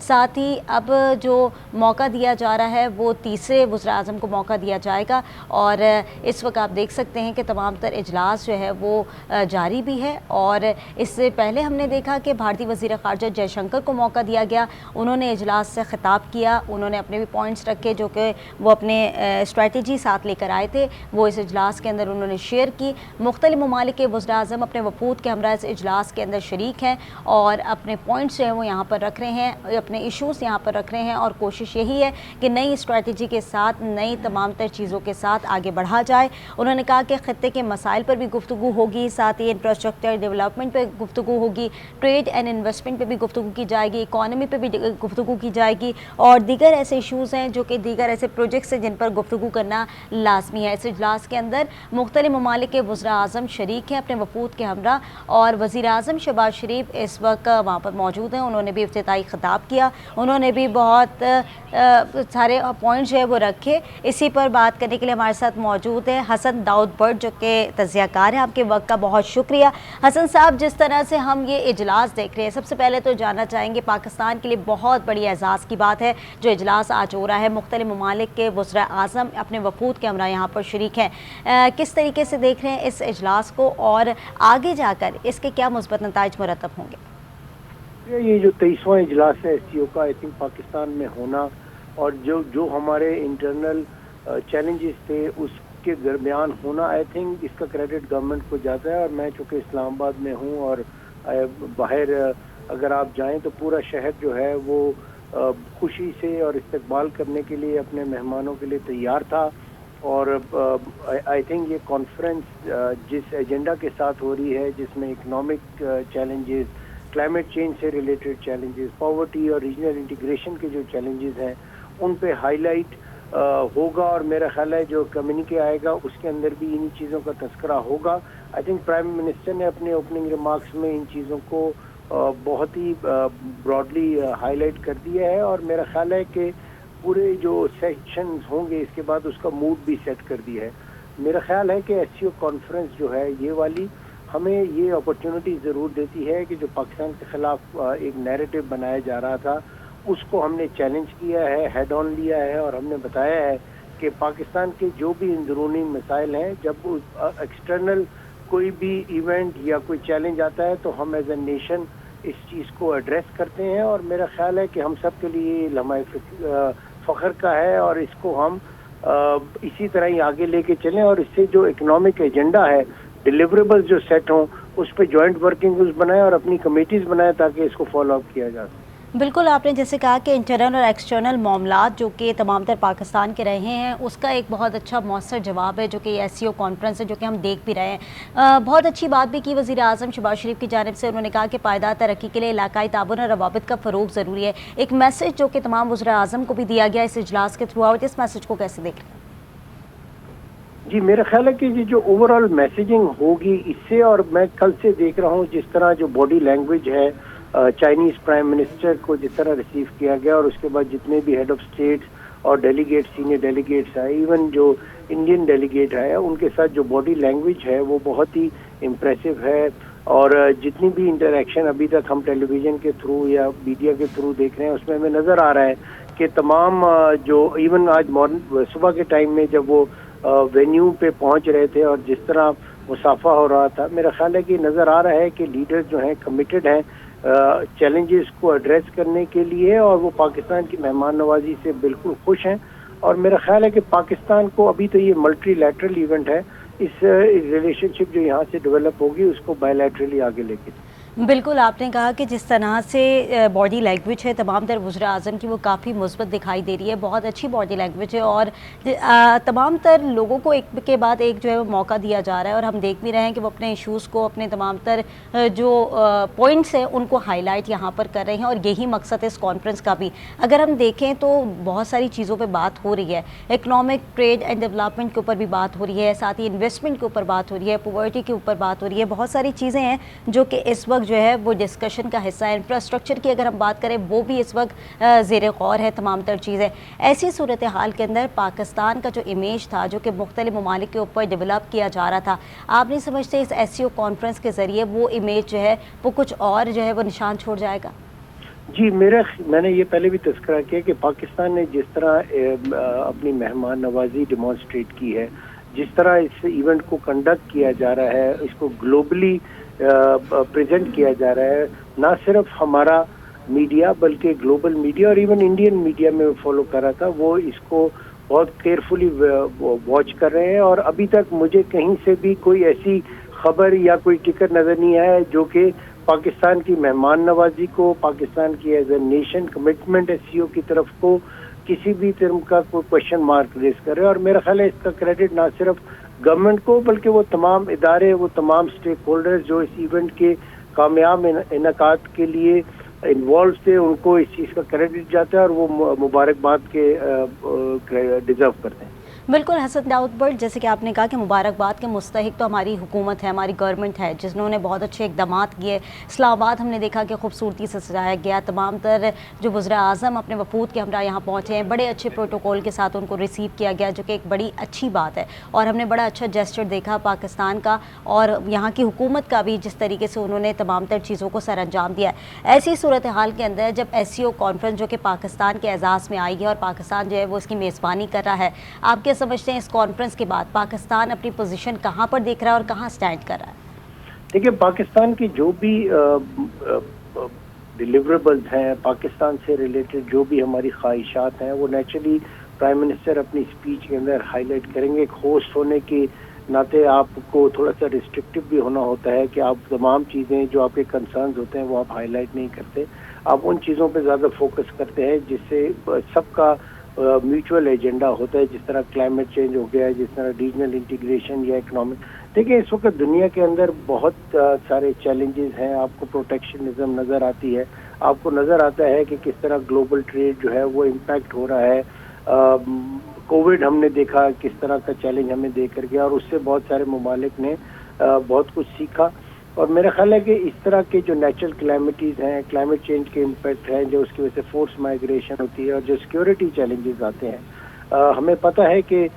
ساتھ ہی اب جو موقع دیا جا رہا ہے وہ تیسرے وزراء اعظم کو موقع دیا جائے گا، اور اس وقت آپ دیکھ سکتے ہیں کہ تمام تر اجلاس جو ہے وہ جاری بھی ہے۔ اور اس سے پہلے ہم نے دیکھا کہ بھارتی وزیر خارجہ جے شنکر کو موقع دیا گیا، انہوں نے اجلاس سے خطاب کیا، انہوں نے اپنے بھی پوائنٹس رکھے جو کہ وہ اپنے اسٹریٹجی ساتھ لے کر آئے تھے، وہ اس اجلاس کے اندر انہوں نے شیئر کی۔ مختلف ممالک کے وزراء اعظم اپنے وفود کے ہمراہ اس اجلاس کے اندر شریک ہیں اور اپنے پوائنٹس جو ہیں وہ یہاں پر رکھ رہے ہیں، اپنے ایشوز یہاں پر رکھ رہے ہیں، اور کوشش یہی ہے کہ نئی اسٹریٹجی کے ساتھ نئی تمام تر چیزوں کے ساتھ آگے بڑھا جائے۔ انہوں نے کہا کہ خطے کے مسائل پر بھی گفتگو ہوگی، ساتھ ہی انفراسٹرکچر ڈیولپمنٹ پہ گفتگو ہوگی، ٹریڈ اینڈ انویسٹمنٹ پہ بھی گفتگو کی جائے گی، اکانومی پہ بھی گفتگو کی جائے گی، اور دیگر ایسے ایشوز ہیں جو کہ دیگر ایسے پروجیکٹس ہیں جن پر گفتگو کرنا لازمی ہے۔ اس اجلاس کے اندر مختلف ممالک کے وزراء اعظم شریک ہیں اپنے وفود کے ہمراہ، اور وزیر اعظم شہباز شریف اس وقت وہاں پر موجود ہیں، انہوں نے بھی افتتاحی خطاب کیا، انہوں نے بھی بہت سارے پوائنٹس جو ہے وہ رکھے۔ اسی پر بات کرنے کے لیے ہمارے ساتھ موجود ہے حسن داؤد بٹ جو کہ تجزیہ کار ہیں۔ آپ کے وقت کا بہت شکریہ حسن صاحب۔ جس طرح سے ہم یہ اجلاس دیکھ رہے ہیں، سب سے پہلے تو جاننا چاہیں گے، پاکستان کے لیے بہت بڑی اعزاز کی بات ہے جو اجلاس آج ہو رہا ہے، مختلف ممالک کے وزراء اعظم اپنے وفود کے ہمراہ یہاں پر شریک ہیں، کس طریقے سے دیکھ رہے ہیں اس اجلاس کو، اور آگے جا کر اس کے کیا مثبت نتائج مرتب ہوں گے؟ یہ جو 23واں اجلاس ہے ایس سی او کا، آئی تھنک پاکستان میں ہونا، اور جو ہمارے انٹرنل چیلنجز تھے اس کے درمیان ہونا، آئی تھنک اس کا کریڈٹ گورنمنٹ کو جاتا ہے۔ اور میں چونکہ اسلام آباد میں ہوں، اور باہر اگر آپ جائیں تو پورا شہر جو ہے وہ خوشی سے اور استقبال کرنے کے لیے اپنے مہمانوں کے لیے تیار تھا۔ اور آئی تھنک یہ کانفرنس جس ایجنڈا کے ساتھ ہو رہی ہے، جس میں اکنامک چیلنجز، کلائمیٹ چینج سے ریلیٹڈ چیلنجز، پاورٹی اور ریجنل انٹیگریشن کے جو چیلنجز ہیں ان پہ ہائی لائٹ ہوگا، اور میرا خیال ہے جو کمیونیکے آئے گا اس کے اندر بھی انہی چیزوں کا تذکرہ ہوگا۔ آئی تھنک پرائم منسٹر نے اپنے اوپننگ ریمارکس میں ان چیزوں کو بہت ہی براڈلی ہائی لائٹ کر دیا ہے، اور میرا خیال ہے کہ پورے جو سیشنز ہوں گے اس کے بعد اس کا موڈ بھی سیٹ کر دیا ہے۔ میرا خیال ہے کہ ایس سی او کانفرنس جو ہے یہ والی ہمیں یہ اپرچونٹی ضرور دیتی ہے کہ جو پاکستان کے خلاف ایک نیریٹو بنایا جا رہا تھا اس کو ہم نے چیلنج کیا ہے، ہیڈ آن لیا ہے، اور ہم نے بتایا ہے کہ پاکستان کے جو بھی اندرونی مسائل ہیں، جب ایکسٹرنل کوئی بھی ایونٹ یا کوئی چیلنج آتا ہے تو ہم ایز اے نیشن اس چیز کو ایڈریس کرتے ہیں، اور میرا خیال ہے کہ ہم سب کے لیے لمحہ فخر کا ہے، اور اس کو ہم اسی طرح ہی آگے لے کے چلیں، اور اس سے جو اکنامک ایجنڈا ہے، ڈیلیوریبل جو سیٹ ہوں اس پہ جوائنٹ ورکنگ گروپس بنائیں اور اپنی کمیٹیز بنائیں تاکہ اس کو فالو اپ کیا جا سکے۔ بالکل، آپ نے جیسے کہا کہ انٹرنل اور ایکسٹرنل معاملات جو کہ تمام تر پاکستان کے رہے ہیں اس کا ایک بہت اچھا مؤثر جواب ہے جو کہ ایس سی او کانفرنس ہے جو کہ ہم دیکھ بھی رہے ہیں۔ بہت اچھی بات بھی کی وزیر اعظم شہباز شریف کی جانب سے، انہوں نے کہا کہ پائیدار ترقی کے لیے علاقائی تعاون اور روابط کا فروغ ضروری ہے، ایک میسج جو کہ تمام وزراء اعظم کو بھی دیا گیا اس اجلاس کے تھرو آؤٹ، اس میسج کو کیسے دیکھ رہے ہیں؟ جی میرا خیال ہے کہ یہ جو اوور آل میسیجنگ ہوگی اس سے، اور میں کل سے دیکھ رہا ہوں جس طرح جو باڈی لینگویج ہے چائنیز پرائم منسٹر کو جس طرح ریسیو کیا گیا، اور اس کے بعد جتنے بھی ہیڈ آف اسٹیٹ اور ڈیلیگیٹ سینئر ڈیلیگیٹس ہیں، ایون جو انڈین ڈیلیگیٹ ہے ان کے ساتھ جو باڈی لینگویج ہے وہ بہت ہی امپریسو ہے، اور جتنی بھی انٹریکشن ابھی تک ہم ٹیلی ویژن کے تھرو یا میڈیا کے تھرو دیکھ رہے ہیں اس میں ہمیں نظر آ رہا ہے کہ تمام جو ایون آج مارننگ صبح کے ٹائم میں جب وہ وینیو پہ پہنچ رہے تھے اور جس طرح مصافحہ ہو رہا تھا، میرا خیال ہے کہ نظر آ رہا ہے کہ لیڈر جو ہیں کمیٹڈ ہیں چیلنجز کو ایڈریس کرنے کے لیے، اور وہ پاکستان کی مہمان نوازی سے بالکل خوش ہیں، اور میرا خیال ہے کہ پاکستان کو ابھی تو یہ ملٹی لیٹرل ایونٹ ہے، اس ریلیشن شپ جو یہاں سے ڈیولپ ہوگی اس کو بائی لیٹرلی آگے لے کے۔ بالکل، آپ نے کہا کہ جس طرح سے باڈی لینگویج ہے تمام تر وزراء اعظم کی وہ کافی مثبت دکھائی دے رہی ہے، بہت اچھی باڈی لینگویج ہے، اور تمام تر لوگوں کو ایک کے بعد ایک جو ہے وہ موقع دیا جا رہا ہے، اور ہم دیکھ بھی رہے ہیں کہ وہ اپنے ایشوز کو، اپنے تمام تر جو پوائنٹس ہیں ان کو ہائی لائٹ یہاں پر کر رہے ہیں، اور یہی مقصد ہے اس کانفرنس کا بھی۔ اگر ہم دیکھیں تو بہت ساری چیزوں پہ بات ہو رہی ہے، اکنامک ٹریڈ اینڈ ڈیولپمنٹ کے اوپر بھی بات ہو رہی ہے، ساتھ ہی انویسٹمنٹ کے اوپر بات ہو رہی ہے، پاورٹی کے اوپر بات ہو رہی ہے، بہت ساری چیزیں ہیں جو کہ اس وقت جو ہے وہ ڈسکشن کا حصہ ہے۔ انفراسٹرکچر کی اگر ہم بات کریں وہ بھی اس وقت زیر غور ہے تمام تر چیزیں۔ ایسی صورتحال کے اندر پاکستان کا جو امیج تھا جو کہ مختلف ممالک کے اوپر ڈیولپ کیا جا رہا تھا، آپ نہیں سمجھتے اس ایس سی او کانفرنس کے ذریعے وہ امیج جو ہے وہ کچھ اور جو ہے وہ نشان چھوڑ جائے گا؟ جی میں نے یہ پہلے بھی تذکرہ کیا کہ پاکستان نے جس طرح اپنی مہمان نوازی ڈیمانسٹریٹ کی ہے، جس طرح اس ایونٹ کو کنڈکٹ کیا جا رہا ہے، اس کو گلوبلی پریزنٹ کیا جا رہا ہے، نہ صرف ہمارا میڈیا بلکہ گلوبل میڈیا اور ایون انڈین میڈیا میں فالو کر رہا تھا، وہ اس کو بہت کیئرفلی واچ کر رہے ہیں، اور ابھی تک مجھے کہیں سے بھی کوئی ایسی خبر یا کوئی ٹکٹ نظر نہیں آیا ہے جو کہ پاکستان کی مہمان نوازی کو، پاکستان کی as a nation commitment S C O کی طرف کو کسی بھی طرح کا کوئی کوشچن مارک ریز کر رہے ہیں. اور میرا خیال ہے اس کا کریڈٹ نہ صرف گورنمنٹ کو بلکہ وہ تمام ادارے، وہ تمام اسٹیک ہولڈرز جو اس ایونٹ کے کامیاب انعقاد کے لیے انوالو تھے، ان کو اس چیز کا کریڈٹ جاتا ہے اور وہ مبارکباد کے ڈیزرو کرتے ہیں. بالکل حسن داؤد بٹ، جیسے کہ آپ نے کہا کہ مبارکباد کے مستحق تو ہماری حکومت ہے، ہماری گورنمنٹ ہے، جنہوں نے بہت اچھے اقدامات کیے. اسلام آباد ہم نے دیکھا کہ خوبصورتی سے سجایا گیا، تمام تر جو وزراء اعظم اپنے وفود کے ہمراہ یہاں پہنچے ہیں، بڑے اچھے پروٹوکول کے ساتھ ان کو ریسیو کیا گیا، جو کہ ایک بڑی اچھی بات ہے. اور ہم نے بڑا اچھا جیسچر دیکھا پاکستان کا اور یہاں کی حکومت کا بھی، جس طریقے سے انہوں نے تمام تر چیزوں کو سر انجام دیا ہے. ایسی صورتحال کے اندر جب ایس سی او کانفرنس جو کہ پاکستان کے اعزاز میں آئی ہے اور پاکستان جو ہے وہ اس کی میزبانی کر رہا ہے، آپ کیا سمجھتے ہیں اس کانفرنس کے بعد پاکستان اپنی پوزیشن کہاں پر دیکھ رہا ہے اور کہاں سٹینڈ کر رہا ہے؟ دیکھیے، پاکستان کی جو بھی ڈیلیوریبلز ہیں، پاکستان سے ریلیٹڈ جو بھی ہماری خواہشات ہیں، وہ نیچرلی پرائم منسٹر اپنی اسپیچ کے اندر ہائی لائٹ کریں گے. ایک ہوسٹ ہونے کے ناطے آپ کو تھوڑا سا ریسٹرکٹیو بھی ہونا ہوتا ہے کہ آپ تمام چیزیں جو آپ کے کنسرنز ہوتے ہیں وہ آپ ہائی لائٹ نہیں کرتے، آپ ان چیزوں پہ زیادہ فوکس کرتے ہیں جس سے سب کا میوچول ایجنڈا ہوتا ہے، جس طرح کلائمیٹ چینج ہو گیا ہے، جس طرح ریجنل انٹیگریشن یا اکنامک. دیکھیں، اس وقت دنیا کے اندر بہت سارے چیلنجز ہیں. آپ کو پروٹیکشنزم نظر آتی ہے، آپ کو نظر آتا ہے کہ کس طرح گلوبل ٹریڈ جو ہے وہ امپیکٹ ہو رہا ہے. کووڈ ہم نے دیکھا کس طرح کا چیلنج ہمیں دے کر گیا، اور اس سے بہت سارے ممالک نے بہت کچھ سیکھا. اور میرا خیال ہے کہ اس طرح کے جو نیچرل کلیمٹیز ہیں، کلائمیٹ چینج کے امپیکٹ ہیں، جو اس کی وجہ سے فورس مائگریشن ہوتی ہے اور جو سیکیورٹی چیلنجز آتے ہیں، ہمیں پتہ ہے کہ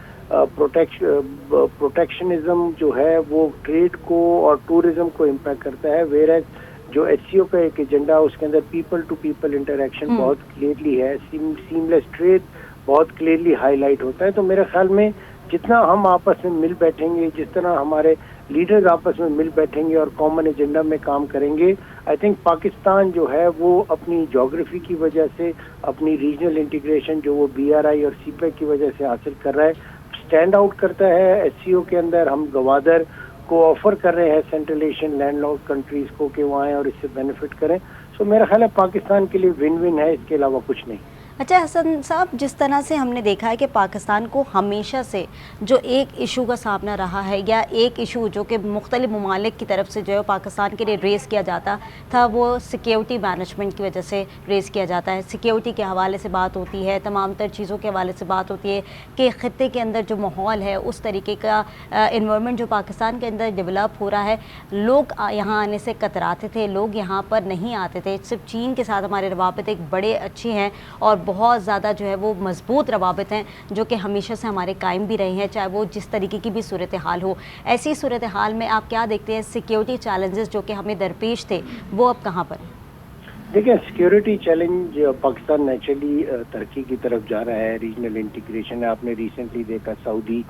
پروٹیکشنزم جو ہے وہ ٹریڈ کو اور ٹورزم کو امپیکٹ کرتا ہے، ویئر ایز جو ایچ سی او کا ایک ایجنڈا اس کے اندر پیپل ٹو پیپل انٹریکشن بہت کلیئرلی ہے، سیملیس ٹریڈ بہت کلیئرلی ہائی لائٹ ہوتا ہے. تو میرے خیال میں جتنا ہم آپس میں مل بیٹھیں گے، جس طرح ہمارے لیڈرز آپس میں مل بیٹھیں گے اور کامن ایجنڈا میں کام کریں گے، آئی تھنک پاکستان جو ہے وہ اپنی جغرافی کی وجہ سے، اپنی ریجنل انٹیگریشن جو وہ بی آر آئی اور سی پیک کی وجہ سے حاصل کر رہا ہے، اسٹینڈ آؤٹ کرتا ہے. ایس سی او کے اندر ہم گوادر کو آفر کر رہے ہیں central Asian land lock countries کو کہ وہ آئیں اور اس سے بینیفٹ کریں. سو میرا خیال ہے پاکستان کے لیے ون ون ہے، اس کے علاوہ کچھ نہیں. اچھا حسن صاحب، جس طرح سے ہم نے دیکھا ہے کہ پاکستان کو ہمیشہ سے جو ایک ایشو کا سامنا رہا ہے، یا ایک ایشو جو کہ مختلف ممالک کی طرف سے جو ہے پاکستان کے لیے ریز کیا جاتا تھا، وہ سیکیورٹی مینجمنٹ کی وجہ سے ریز کیا جاتا ہے. سیکیورٹی کے حوالے سے بات ہوتی ہے، تمام تر چیزوں کے حوالے سے بات ہوتی ہے کہ خطے کے اندر جو ماحول ہے، اس طریقے کا انوائرمنٹ جو پاکستان کے اندر ڈیولپ ہو رہا ہے، لوگ یہاں آنے سے کتراتے تھے، لوگ یہاں پر نہیں آتے تھے. صرف چین کے ساتھ ہمارے روابط ایک بڑے اچھے ہیں اور بہت زیادہ جو ہے وہ مضبوط روابط ہیں، جو کہ ہمیشہ سے ہمارے قائم بھی رہے ہیں، چاہے وہ جس طریقے کی بھی صورتحال ہو. ایسی صورتحال میں آپ کیا دیکھتے ہیں سیکیورٹی چیلنجز جو کہ ہمیں درپیش تھے، وہ اب کہاں پر ہیں؟ دیکھیں، سیکیورٹی چیلنج پاکستان نیچرلی ترقی کی طرف جا رہا ہے، ریجنل انٹیگریشن ہے. آپ نے ریسنٹلی دیکھا سعودی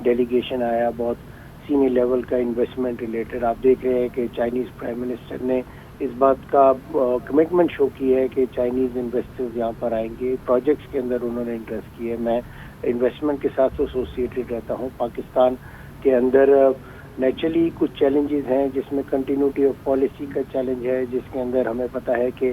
ڈیلیگیشن آیا، بہت سینئر لیول کا انویسٹمنٹ ریلیٹڈ. آپ دیکھ رہے ہیں کہ چائنیز پرائم منسٹر نے اس بات کا کمٹمنٹ شو کی ہے کہ چائنیز انویسٹرز یہاں پر آئیں گے. پروجیکٹس کے اندر انہوں نے انٹرسٹ کی ہے. میں انویسٹمنٹ کے ساتھ ایسوسیٹڈ رہتا ہوں. پاکستان کے اندر نیچرلی کچھ چیلنجز ہیں، جس میں کنٹینیوٹی آف پالیسی کا چیلنج ہے، جس کے اندر ہمیں پتہ ہے کہ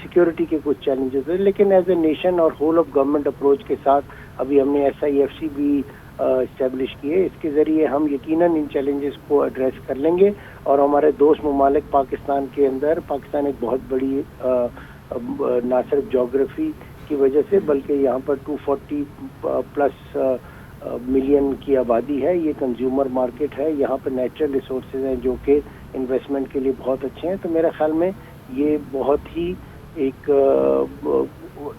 سیکیورٹی کے کچھ چیلنجز ہیں. لیکن ایز اے نیشن اور ہول آف گورنمنٹ اپروچ کے ساتھ ابھی ہم نے ایس آئی ایف سی بھی اسٹیبلش کیے. اس کے ذریعے ہم یقیناً ان چیلنجز کو ایڈریس کر لیں گے. اور ہمارے دوست ممالک پاکستان کے اندر، پاکستان ایک بہت بڑی نہ صرف جغرافی کی وجہ سے بلکہ یہاں پر 240 پلس ملین کی آبادی ہے. یہ کنزیومر مارکیٹ ہے، یہاں پر نیچرل ریسورسز ہیں جو کہ انویسٹمنٹ کے لیے بہت اچھے ہیں. تو میرے خیال میں یہ بہت ہی ایک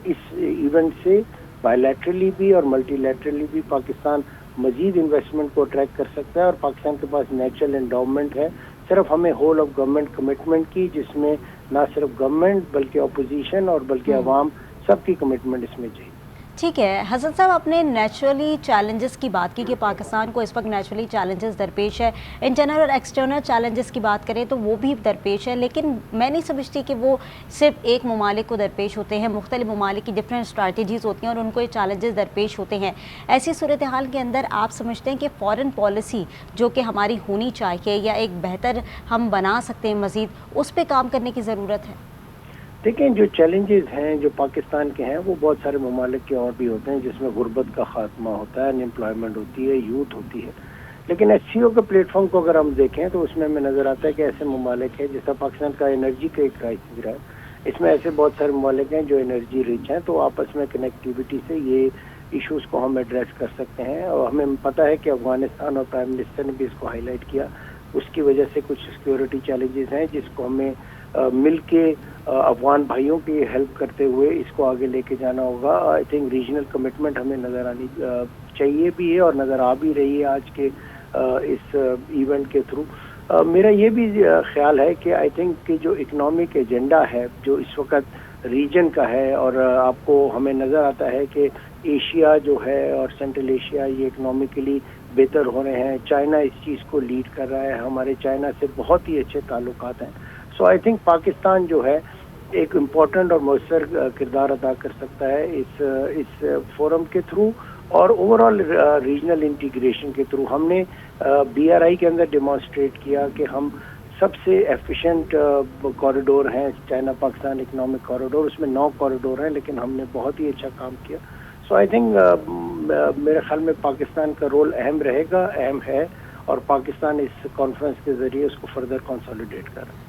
اس ایونٹ سے بائیلیٹرلی بھی اور ملٹی لیٹرلی بھی پاکستان مزید انویسٹمنٹ کو اٹریکٹ کر سکتا ہے. اور پاکستان کے پاس نیچرل انڈاؤمنٹ ہے. صرف ہمیں ہول آف گورنمنٹ کمٹمنٹ کی، جس میں نہ صرف گورنمنٹ بلکہ اپوزیشن اور بلکہ عوام سب کی کمٹمنٹ اس میں چاہیے۔ ٹھیک ہے حسن صاحب، آپ نے نیچرلی چیلنجز کی بات کی کہ پاکستان کو اس وقت نیچرلی چیلنجز درپیش ہے، انٹرنل اور ایکسٹرنل چیلنجز کی بات کریں تو وہ بھی درپیش ہے، لیکن میں نہیں سمجھتی کہ وہ صرف ایک ممالک کو درپیش ہوتے ہیں، مختلف ممالک کی ڈفرینٹ اسٹریٹجیز ہوتی ہیں اور ان کو یہ چیلنجز درپیش ہوتے ہیں۔ ایسی صورتحال کے اندر آپ سمجھتے ہیں کہ فارن پالیسی جو کہ ہماری ہونی چاہیے یا ایک بہتر ہم بنا سکتے ہیں مزید، اس پہ کام کرنے کی ضرورت ہے؟ دیکھیں، جو چیلنجز ہیں جو پاکستان کے ہیں وہ بہت سارے ممالک کے اور بھی ہوتے ہیں، جس میں غربت کا خاتمہ ہوتا ہے، ان امپلائمنٹ ہوتی ہے، یوتھ ہوتی ہے۔ لیکن ایس سی او کے پلیٹ فارم کو اگر ہم دیکھیں تو اس میں ہمیں نظر آتا ہے کہ ایسے ممالک ہیں جیسا پاکستان کا انرجی کا ایک کرائسس رہا ہے، اس میں ایسے بہت سارے ممالک ہیں جو انرجی ریچ ہیں، تو آپس میں کنیکٹیوٹی سے یہ ایشوز کو ہم ایڈریس کر سکتے ہیں۔ اور ہمیں پتہ ہے کہ افغانستان اور پرائم منسٹر نے بھی اس کو ہائی لائٹ کیا، اس کی وجہ سے کچھ سیکیورٹی چیلنجز ہیں جس کو ہمیں مل کے افغان بھائیوں کی ہیلپ کرتے ہوئے اس کو آگے لے کے جانا ہوگا۔ آئی تھنک ریجنل کمٹمنٹ ہمیں نظر آنی چاہیے بھی ہے اور نظر آ بھی رہی ہے آج کے اس ایونٹ کے تھرو۔ میرا یہ بھی خیال ہے کہ آئی تھنک کہ جو اکنامک ایجنڈا ہے جو اس وقت ریجن کا ہے، اور آپ کو ہمیں نظر آتا ہے کہ ایشیا جو ہے اور سینٹرل ایشیا یہ اکنامکلی بہتر ہو رہے ہیں، چائنا اس چیز کو لیڈ کر رہا ہے، ہمارے چائنا سے بہت ہی اچھے تعلقات ہیں۔ سو آئی تھنک پاکستان جو ہے ایک امپورٹنٹ اور مؤثر کردار ادا کر سکتا ہے اس فورم کے تھرو اور اوور آل ریجنل انٹیگریشن کے تھرو۔ ہم نے بی آر آئی کے اندر ڈیمانسٹریٹ کیا کہ ہم سب سے ایفیشینٹ کوریڈور ہیں، چائنا پاکستان اکنامک کوریڈور، اس میں 9 کوریڈور ہیں، لیکن ہم نے بہت ہی اچھا کام کیا۔ سو آئی تھنک میرے خیال میں پاکستان کا رول اہم رہے گا، اہم ہے، اور پاکستان اس کانفرنس کے ذریعے اس کو فردر کنسالیڈیٹ کر رہا ہے۔